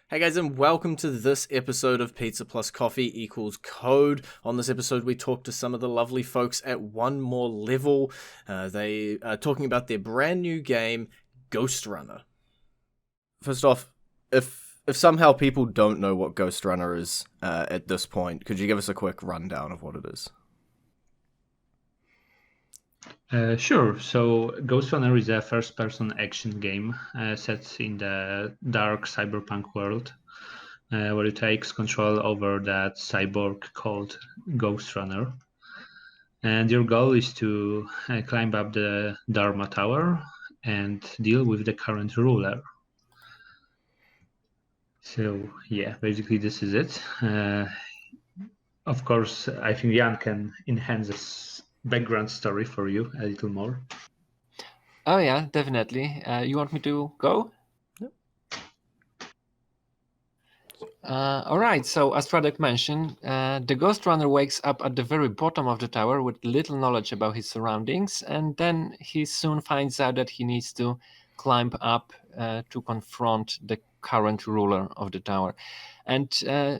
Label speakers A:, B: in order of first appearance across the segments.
A: Hey guys, and welcome to this episode of Pizza Plus Coffee Equals Code. On this episode, we talk to some of the lovely folks at One More Level. They are talking about their brand new game, Ghostrunner. First off, if somehow people don't know what Ghostrunner is at this point, could you give us a quick rundown of what it is?
B: Sure. So Ghostrunner is a first-person action game set in the dark cyberpunk world, where you take control over that cyborg called Ghostrunner. And your goal is to climb up the Dharma Tower and deal with the current ruler. So yeah, basically this is it. Of course, I think Jan can enhance this background story for you a little more.
C: Oh yeah, definitely. You want me to go?
A: Yep.
C: All right. So as Radek mentioned, the Ghost Runner wakes up at the very bottom of the tower with little knowledge about his surroundings, and then he soon finds out that he needs to climb up to confront the current ruler of the tower. And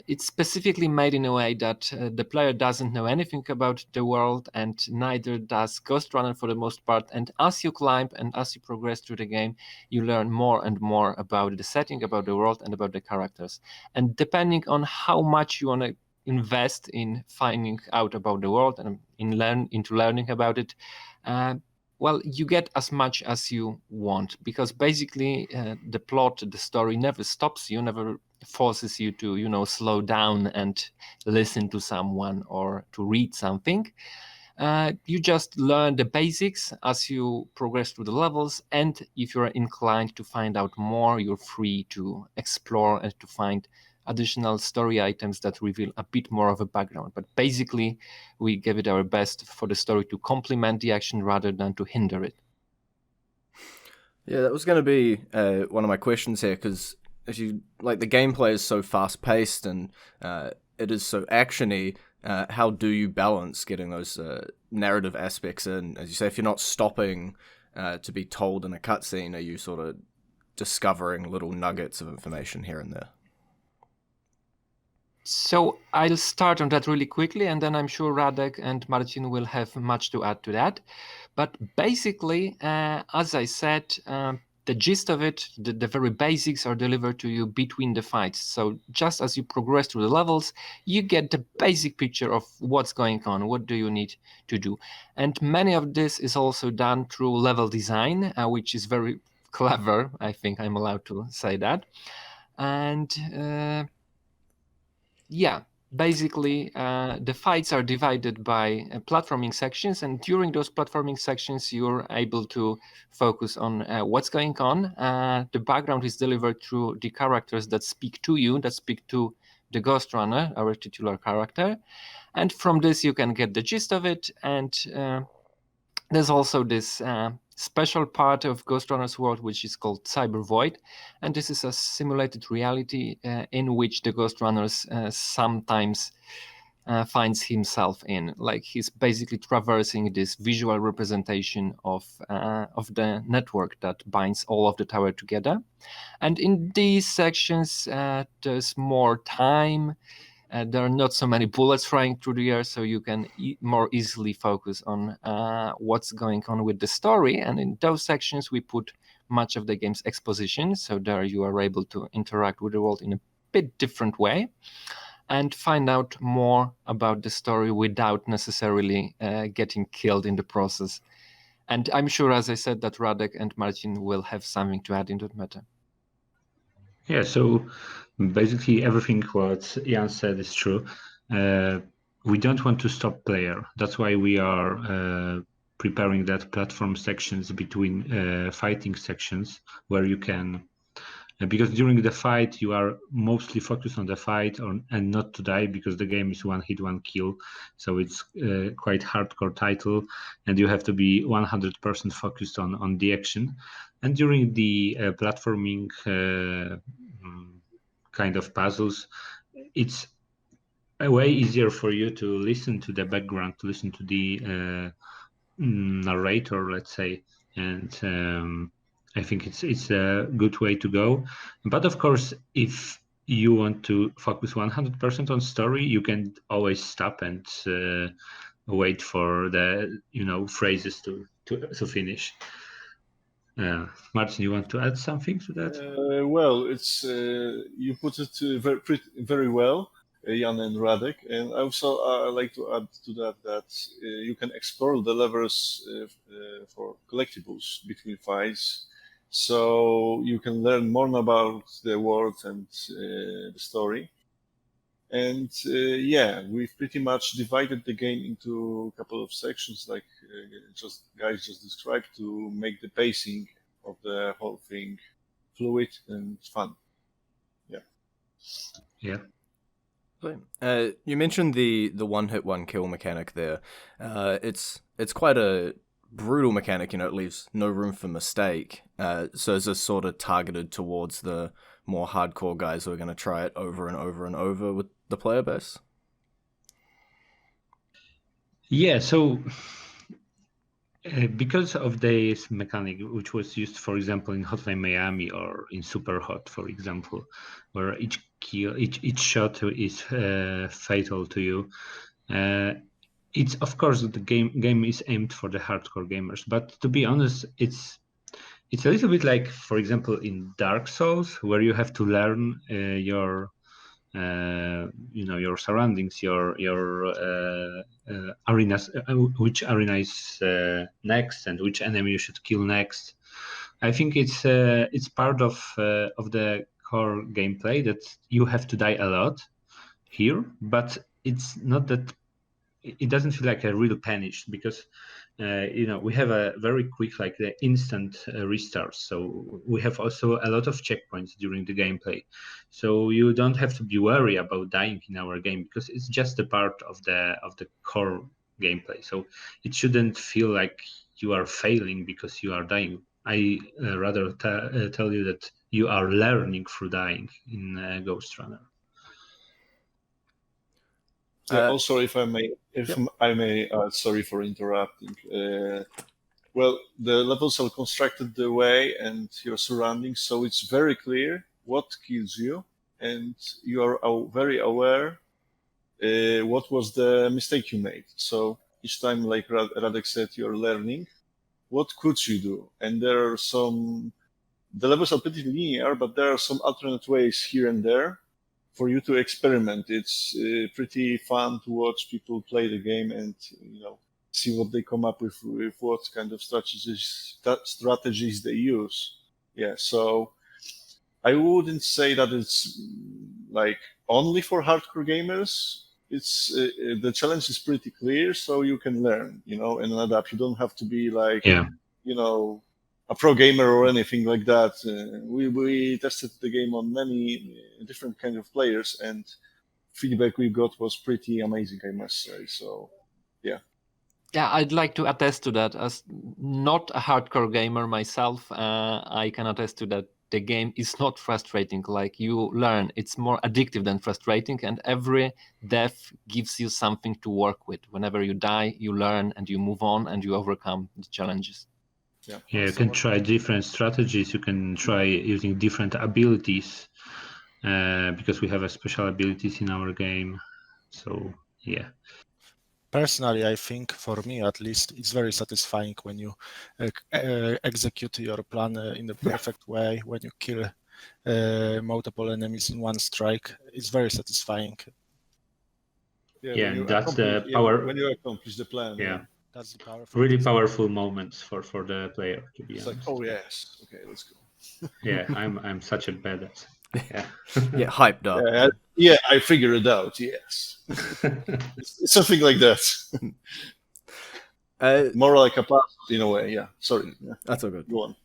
C: it's specifically made in a way that the player doesn't know anything about the world, and neither does Ghost Runner for the most part. And as you climb and as you progress through the game, you learn more and more about the setting, about the world, and about the characters. And depending on how much you want to invest in finding out about the world and into learning about it, well, you get as much as you want, because basically the plot, the story never stops you, never forces you to slow down and listen to someone or to read something. You just learn the basics as you progress through the levels, and if you're inclined to find out more, you're free to explore and to find additional story items that reveal a bit more of a background. But basically, we give it our best for the story to complement the action rather than to hinder it.
A: Yeah, that was going to be one of my questions here, because as you like, the gameplay is so fast paced and it is so actiony. How do you balance getting those narrative aspects in? As you say, if you're not stopping to be told in a cutscene, are you sort of discovering little nuggets of information here and there?
C: So I'll start on that really quickly, and then I'm sure Radek and Marcin will have much to add to that. But basically, as I said, the gist of it, the very basics are delivered to you between the fights. So just as you progress through the levels, you get the basic picture of what's going on, what do you need to do. And many of this is also done through level design, which is very clever. I think I'm allowed to say that. And yeah, basically, the fights are divided by platforming sections, and during those platforming sections, you're able to focus on what's going on. The background is delivered through the characters that speak to you, that speak to the Ghost Runner, our titular character. And from this, you can get the gist of it. And there's also this special part of Ghost Runner's world, which is called Cyber Void. And this is a simulated reality in which the Ghost Runners sometimes finds himself in. Like, he's basically traversing this visual representation of the network that binds all of the tower together. And in these sections, there's more time. There are not so many bullets flying through the air, so you can more easily focus on what's going on with the story. And in those sections, we put much of the game's exposition, so there you are able to interact with the world in a bit different way and find out more about the story without necessarily getting killed in the process. And I'm sure, as I said, that Radek and Marcin will have something to add into the matter.
B: Yeah, so basically everything what Jan said is true. We don't want to stop player. That's why we are preparing that platform sections between fighting sections where you can, because during the fight you are mostly focused on the fight and not to die, because the game is one hit, one kill. So it's quite hardcore title, and you have to be 100% focused on the action. And during the platforming kind of puzzles, it's a way easier for you to listen to the background, to listen to the narrator, let's say, and I think it's a good way to go. But of course, if you want to focus 100% on story, you can always stop and wait for the phrases to finish. Martin, you want to add something to that?
D: Well, it's you put it very well, Jan and Radek, and also I like to add to that you can explore the levels for collectibles between fights, so you can learn more about the world and the story. And we've pretty much divided the game into a couple of sections, like guys just described, to make the pacing of the whole thing fluid and fun.
B: Yeah.
A: You mentioned the one-hit one-kill mechanic there. It's quite a brutal mechanic. It leaves no room for mistake. So is this sort of targeted towards the more hardcore guys who are going to try it over and over and over with the player base?
B: Yeah, so because of this mechanic, which was used, for example, in Hotline Miami or in Super Hot, for example, where each shot is fatal to you, it's of course the game is aimed for the hardcore gamers. But to be honest, it's a little bit like, for example, in Dark Souls, where you have to learn your surroundings, your arenas, which arena is next and which enemy you should kill next. I think it's part of the core gameplay that you have to die a lot here, but it's not that. It doesn't feel like a real punish, because we have a very quick, like the instant restart. So we have also a lot of checkpoints during the gameplay. So you don't have to be worried about dying in our game, because it's just a part of the core gameplay. So it shouldn't feel like you are failing because you are dying. I rather tell you that you are learning through dying in Ghostrunner.
D: Also, if I may, sorry for interrupting. Well, the levels are constructed the way and your surroundings, so it's very clear what kills you, and you are very aware what was the mistake you made. So each time, like Radek said, you're learning what could you do, and there are the levels are pretty linear, but there are some alternate ways here and there for you to experiment. It's pretty fun to watch people play the game and see what they come up with what kind of strategies they use. Yeah, so I wouldn't say that it's like only for hardcore gamers. It's the challenge is pretty clear, so you can learn, and adapt. You don't have to be like, a pro gamer or anything like that. We tested the game on many different kind of players, and feedback we got was pretty amazing, I must say. So, yeah.
C: Yeah, I'd like to attest to that. As not a hardcore gamer myself, I can attest to that. The game is not frustrating. Like, you learn, it's more addictive than frustrating, and every death gives you something to work with. Whenever you die, you learn and you move on and you overcome the challenges.
B: Yeah, you can try different strategies. You can try using different abilities, because we have special abilities in our game. So, yeah.
E: Personally, I think, for me at least, it's very satisfying when you execute your plan in the perfect way, when you kill multiple enemies in one strike. It's very satisfying.
B: Yeah, that's the power.
D: When you accomplish the plan.
B: Yeah.
E: That's the powerful.
B: Really powerful moments for the player, to be honest.
D: Like, oh yes, okay, let's go.
B: Yeah, I'm such a badass. Yeah.
A: Yeah, hyped up.
D: Yeah, I figured it out. Yes, it's something like that. More like a path in a way. Yeah, sorry. Yeah.
A: That's all good.
D: Go on.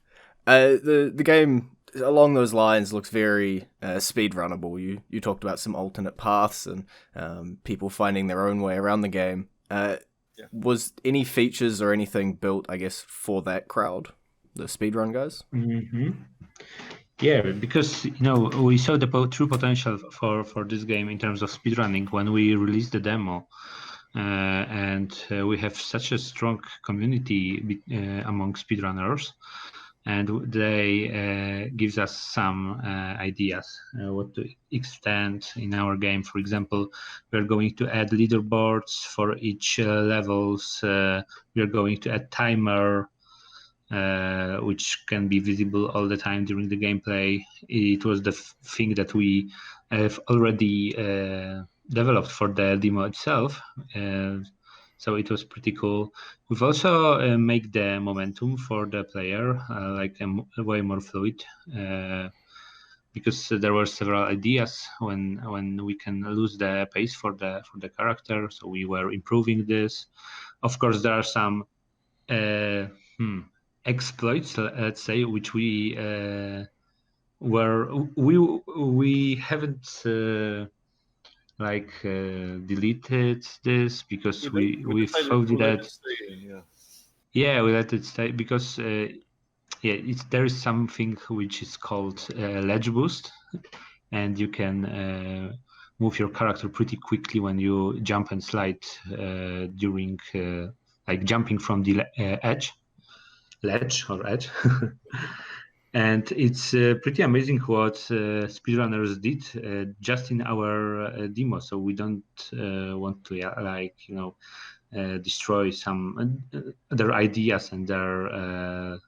A: The game along those lines looks very speedrunnable. You talked about some alternate paths and people finding their own way around the game. Was any features or anything built, I guess, for that crowd, the speedrun guys?
B: Mm-hmm. Yeah, because we saw the true potential for this game in terms of speedrunning when we released the demo, and we have such a strong community among speedrunners and they gives us some ideas what to extend in our game. For example, we're going to add leaderboards for each levels. We're going to add timer, which can be visible all the time during the gameplay. It was the thing that we have already developed for the demo itself. So it was pretty cool. We've also made the momentum for the player way more fluid, because there were several ideas when we can lose the pace for the character. So we were improving this. Of course, there are some exploits, let's say, which we haven't deleted this because we
D: decided
B: thought
D: to let
B: that
D: it stay in,
B: we let it stay because there is something which is called ledge boost, and you can move your character pretty quickly when you jump and slide during jumping from the ledge. And it's pretty amazing what speedrunners did just in our demo. So we don't want to destroy some their ideas and their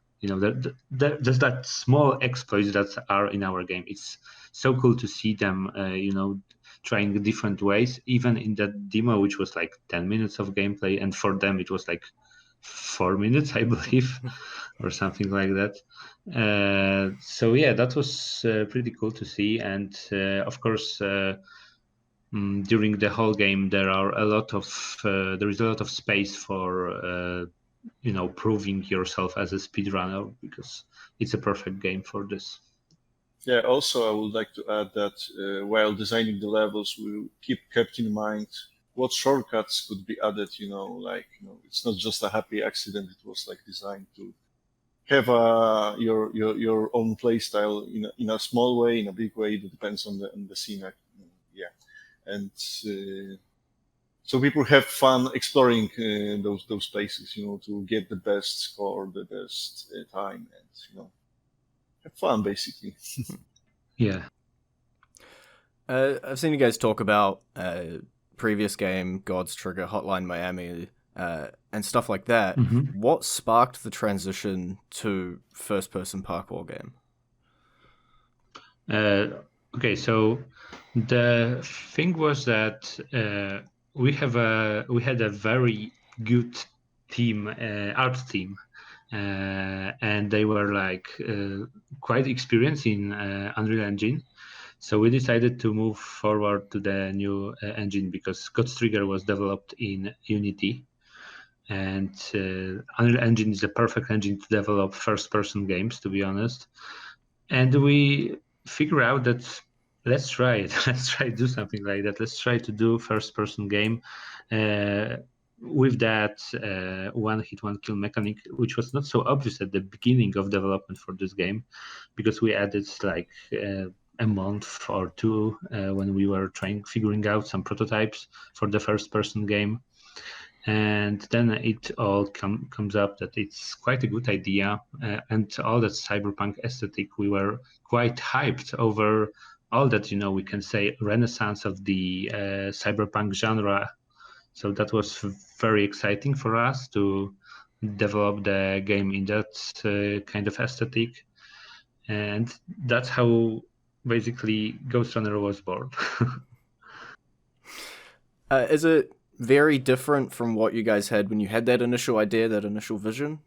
B: just that small exploits that are in our game. It's so cool to see them trying different ways, even in that demo, which was like 10 minutes of gameplay, and for them it was like 4 minutes, I believe, or something like that. So yeah, that was pretty cool to see. And of course, during the whole game, there is a lot of space for proving yourself as a speedrunner, because it's a perfect game for this.
D: Yeah, also I would like to add that while designing the levels, we kept in mind what shortcuts could be added. It's not just a happy accident. It was designed to have your own play style in a small way, in a big way. It depends on the scene. Yeah, and so people have fun exploring those places. To get the best score, the best time, and have fun basically.
B: Yeah.
A: I've seen you guys talk about previous game, God's Trigger, Hotline Miami, and stuff like that.
B: Mm-hmm.
A: What sparked the transition to first-person parkour game?
B: Okay, so the thing was that we had a very good team, art team, and they were quite experienced in Unreal Engine. So we decided to move forward to the new engine, because God's Trigger was developed in Unity, and Unreal Engine is a perfect engine to develop first-person games, to be honest. And we figure out that let's try it. Let's try to do something like that. Let's try to do first-person game with that one hit, one kill mechanic, which was not so obvious at the beginning of development for this game, because we added a month or two when we were figuring out some prototypes for the first-person game. And then it all comes up that it's quite a good idea, and all that cyberpunk aesthetic. We were quite hyped over all that, we can say, renaissance of the cyberpunk genre. So that was very exciting for us to develop the game in that kind of aesthetic, and that's how basically Ghostrunner was born.
A: Is it very different from what you guys had when you had that initial idea, that initial vision?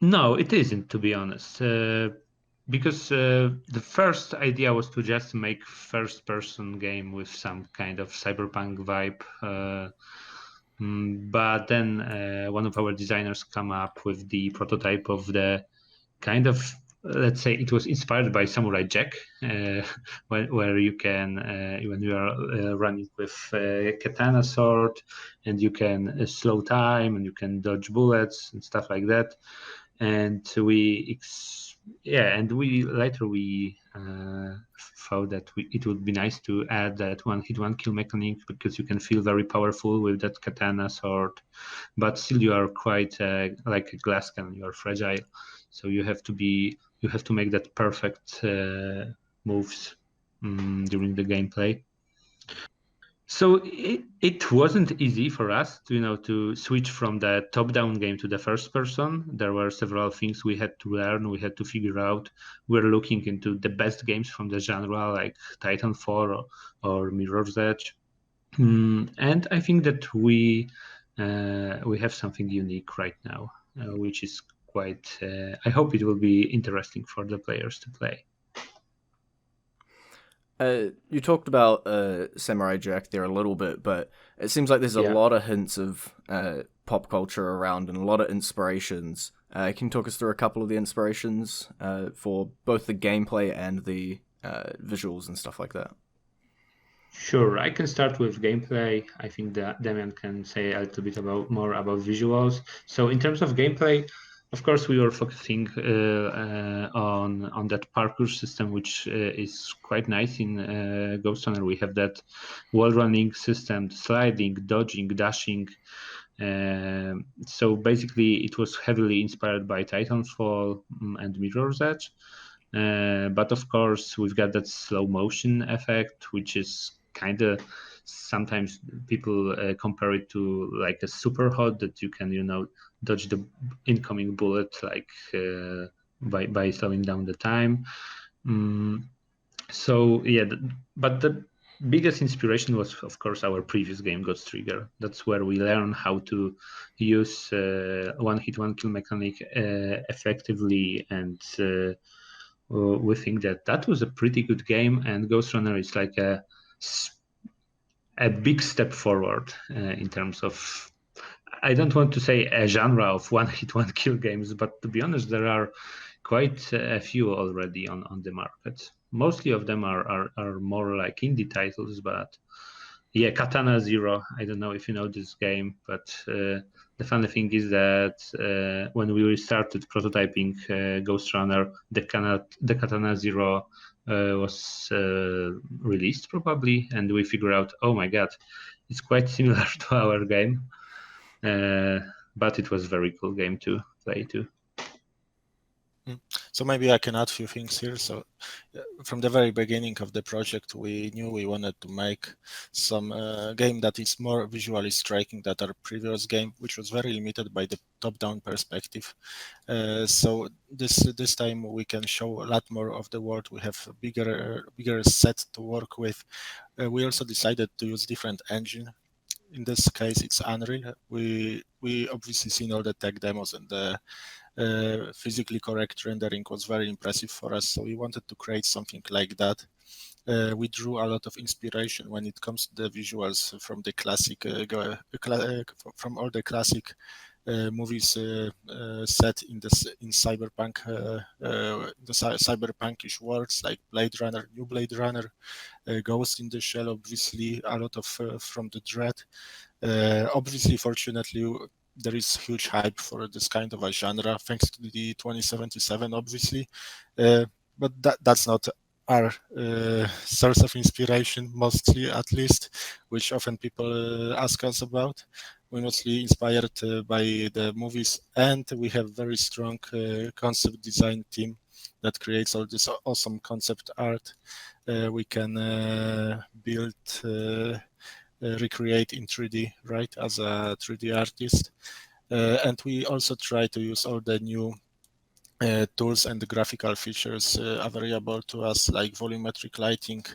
B: No, it isn't, to be honest. Because the first idea was to just make first-person game with some kind of cyberpunk vibe. But then one of our designers come up with the prototype of the kind of, let's say, it was inspired by Samurai Jack, where you can, when you are running with a katana sword, and you can slow time, and you can dodge bullets and stuff like that. And we later thought that it would be nice to add that one hit one kill mechanic, because you can feel very powerful with that katana sword, but still you are quite like a glass cannon. You are fragile, so you have to make that perfect moves during the gameplay. So it wasn't easy for us to switch from the top-down game to the first person. There were several things we had to learn, we had to figure out. We're looking into the best games from the genre, like Titanfall or Mirror's Edge. And I think that we have something unique right now, which is quite. I hope it will be interesting for the players to play.
A: You talked about Samurai Jack there a little bit, but it seems like there's a lot of hints of pop culture around and a lot of inspirations. Can you talk us through a couple of the inspirations for both the gameplay and the visuals and stuff like that?
B: Sure, I can start with gameplay. I think that Damian can say a little bit more about visuals. So in terms of gameplay, of course, we were focusing on that parkour system, which is quite nice in Ghostrunner. We have that wall running system, sliding, dodging, dashing. So basically, it was heavily inspired by Titanfall and Mirror's Edge. But of course, we've got that slow motion effect, which is kind of sometimes people compare it to like a super hot, that you can dodge the incoming bullet like by slowing down the time. So yeah, but the biggest inspiration was of course our previous game, Ghost Trigger. That's where we learn how to use one hit one kill mechanic effectively, and we think that was a pretty good game, and Ghostrunner is like a big step forward in terms of, I don't want to say a genre of one hit one kill games, but to be honest, there are quite a few already on the market. Mostly of them are more like indie titles, but yeah, Katana Zero. I don't know if you know this game, but the funny thing is that when we started prototyping Ghostrunner, the Katana Zero was released probably, and we figured out, oh my god, it's quite similar to our game, but it was a very cool game to play too.
E: So maybe I can add a few things here. So from the very beginning of the project, we knew we wanted to make some game that is more visually striking than our previous game, which was very limited by the top-down perspective. So this time we can show a lot more of the world. We have a bigger set to work with. We also decided to use different engine. In this case, it's Unreal. We obviously seen all the tech demos, and the physically correct rendering was very impressive for us. So we wanted to create something like that. We drew a lot of inspiration when it comes to the visuals from the classic, from all the classic movies set in Cyberpunk, the cyberpunkish worlds like Blade Runner, New Blade Runner, Ghost in the Shell. Obviously, a lot of from the Dread. Obviously, fortunately, there is huge hype for this kind of a genre thanks to the 2077, obviously, but that's not our source of inspiration, mostly at least, which often people ask us about. We're mostly inspired by the movies, and we have very strong concept design team that creates all this awesome concept art. We can build recreate in 3D, right, as a 3D artist. And we also try to use all the new tools and the graphical features available to us, like volumetric lighting,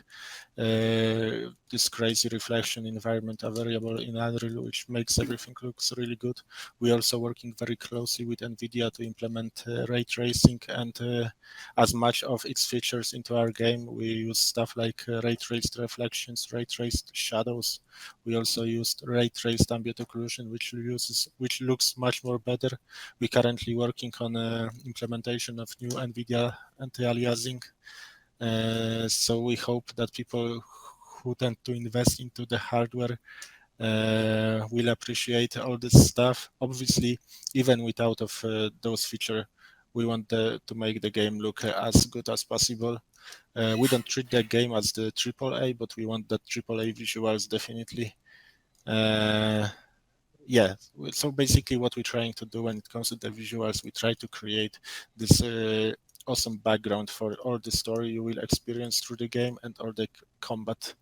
E: this crazy reflection environment available in Unreal, which makes everything looks really good. We're also working very closely with NVIDIA to implement ray tracing and as much of its features into our game. We use stuff like ray traced reflections, ray traced shadows. We also used ray traced ambient occlusion, which looks much more better. We're currently working on implementation of new NVIDIA anti-aliasing. So we hope that people who tend to invest into the hardware will appreciate all this stuff. Obviously, even without of those features, we want to make the game look as good as possible. We don't treat the game as the AAA, but we want that AAA visuals definitely. Yeah, so basically what we're trying to do when it comes to the visuals, we try to create this awesome background for all the story you will experience through the game and all the combat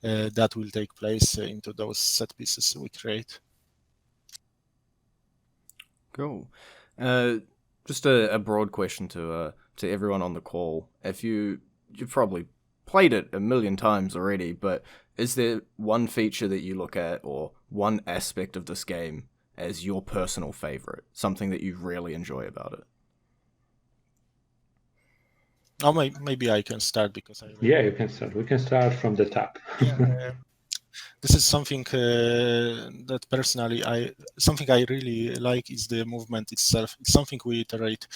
E: that will take place into those set pieces we create.
A: Cool. Just a broad question to everyone on the call. If you've probably played it a million times already, but is there one feature that you look at or one aspect of this game as your personal favorite, something that you really enjoy about it?
E: Oh, maybe I can start because
B: Yeah, you can start. We can start from the top.
E: Yeah, this is something that personally something I really like is the movement itself. It's something we iterate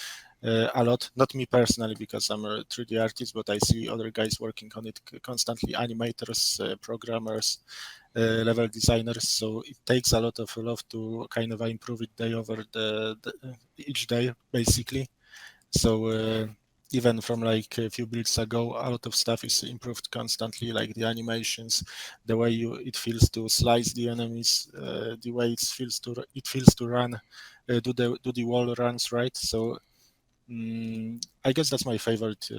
E: a lot. Not me personally because I'm a 3D artist, but I see other guys working on it constantly. Animators, programmers, level designers. So it takes a lot of love to kind of improve it day over each day, basically. So even from like a few builds ago, a lot of stuff is improved constantly, like the animations, the way it feels to slice the enemies, the way it feels to run, do the wall runs, right? So I guess that's my favorite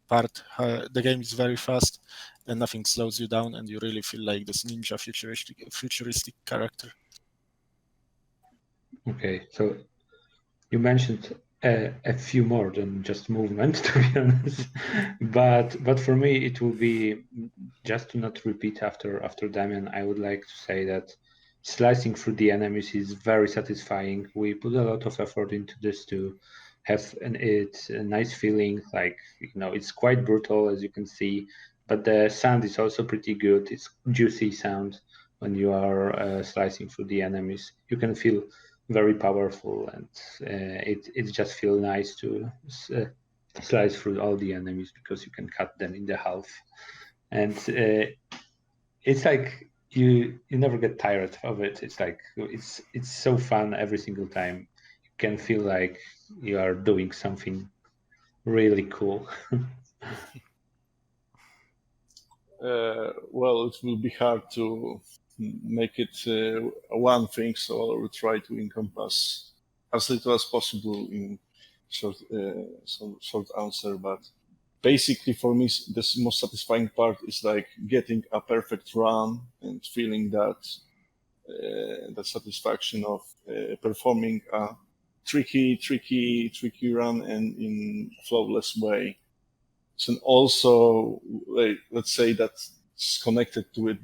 E: part. The game is very fast and nothing slows you down, and you really feel like this ninja futuristic character.
B: Okay, so you mentioned a few more than just movement, to be honest. but for me, it will be just to not repeat after Damian. I would like to say that slicing through the enemies is very satisfying. We put a lot of effort into this to have it's a nice feeling. Like it's quite brutal, as you can see, but the sound is also pretty good. It's juicy sound when you are slicing through the enemies. You can feel very powerful, and it just feels nice to slice through all the enemies because you can cut them in the half, and it's like you never get tired of it. It's like it's so fun every single time. You can feel like you are doing something really cool.
D: Well, it will be hard to make it one thing, so I will try to encompass as little as possible in some short answer. But basically, for me, the most satisfying part is like getting a perfect run and feeling that satisfaction of performing a tricky run and in a flawless way. And also, let's say that's connected to it,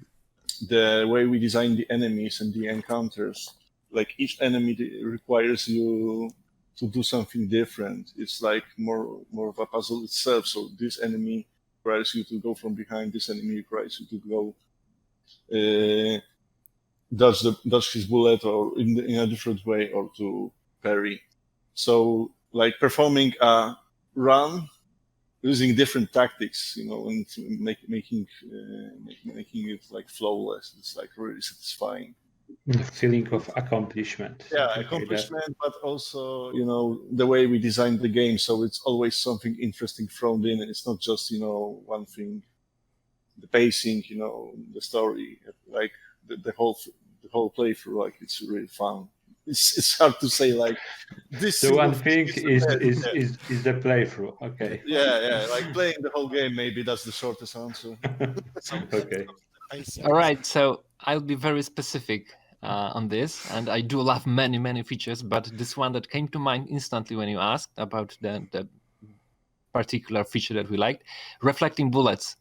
D: the way we design the enemies and the encounters. Like each enemy requires you to do something different. It's like more of a puzzle itself. So this enemy requires you to go from behind. This enemy requires you to go dodge his bullet or in a different way, or to parry. So like performing a run using different tactics, and making it like flawless. It's like really satisfying.
B: Feeling of accomplishment.
D: Yeah, accomplishment, but also the way we designed the game, so it's always something interesting thrown in. It's not just one thing. The pacing, the story, like the whole playthrough, like it's really fun. It's hard to say like this.
B: The one thing is the playthrough. Okay.
D: Yeah, like playing the whole game. Maybe that's the shortest answer.
B: Okay.
C: All right, so I'll be very specific on this, and I do love many features, but this one that came to mind instantly when you asked about the particular feature that we liked, reflecting bullets.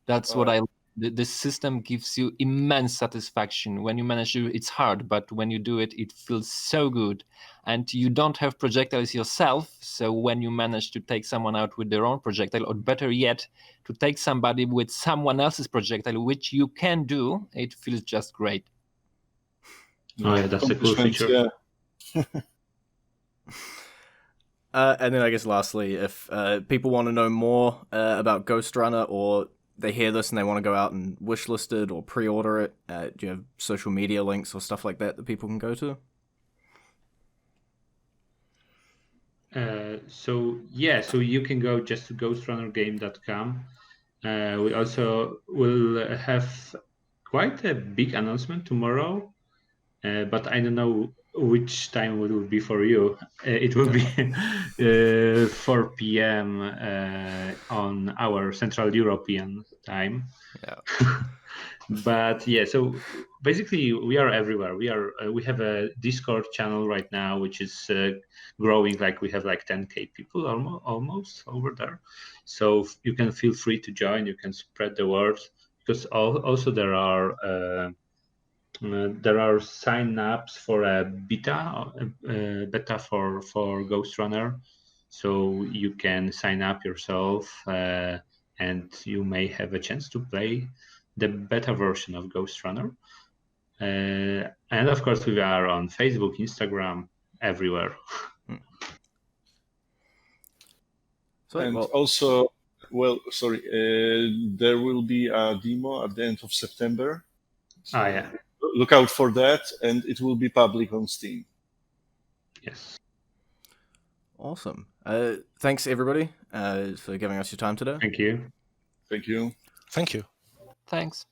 C: That's what I. This system gives you immense satisfaction when you manage to. It's hard, but when you do it, it feels so good. And you don't have projectiles yourself, so when you manage to take someone out with their own projectile, or better yet, to take somebody with someone else's projectile, which you can do, it feels just great.
B: Oh yeah, that's a cool feature.
D: Yeah.
A: And then I guess lastly, if people want to know more about Ghostrunner, or they hear this and they want to go out and wishlist it or pre-order it, do you have social media links or stuff like that people can go to?
B: So you can go just to ghostrunnergame.com. We also will have quite a big announcement tomorrow, but I don't know which time it will be for you. It will be 4 p.m. On our Central European time.
A: Yeah.
B: But yeah, so basically we are everywhere. We have a Discord channel right now, which is growing. Like we have like 10K people almost over there. So you can feel free to join. You can spread the word, because also there are sign-ups for a beta for Ghostrunner, so you can sign up yourself, and you may have a chance to play the beta version of Ghostrunner. And of course, we are on Facebook, Instagram, everywhere.
A: So,
D: And
A: well,
D: also, there will be a demo at the end of September. So
B: yeah.
D: look out for that, and it will be public on Steam.
B: Yes.
A: awesome. Thanks everybody for giving us your time today.
B: Thank you.
D: Thank you.
E: Thank you.
C: Thanks.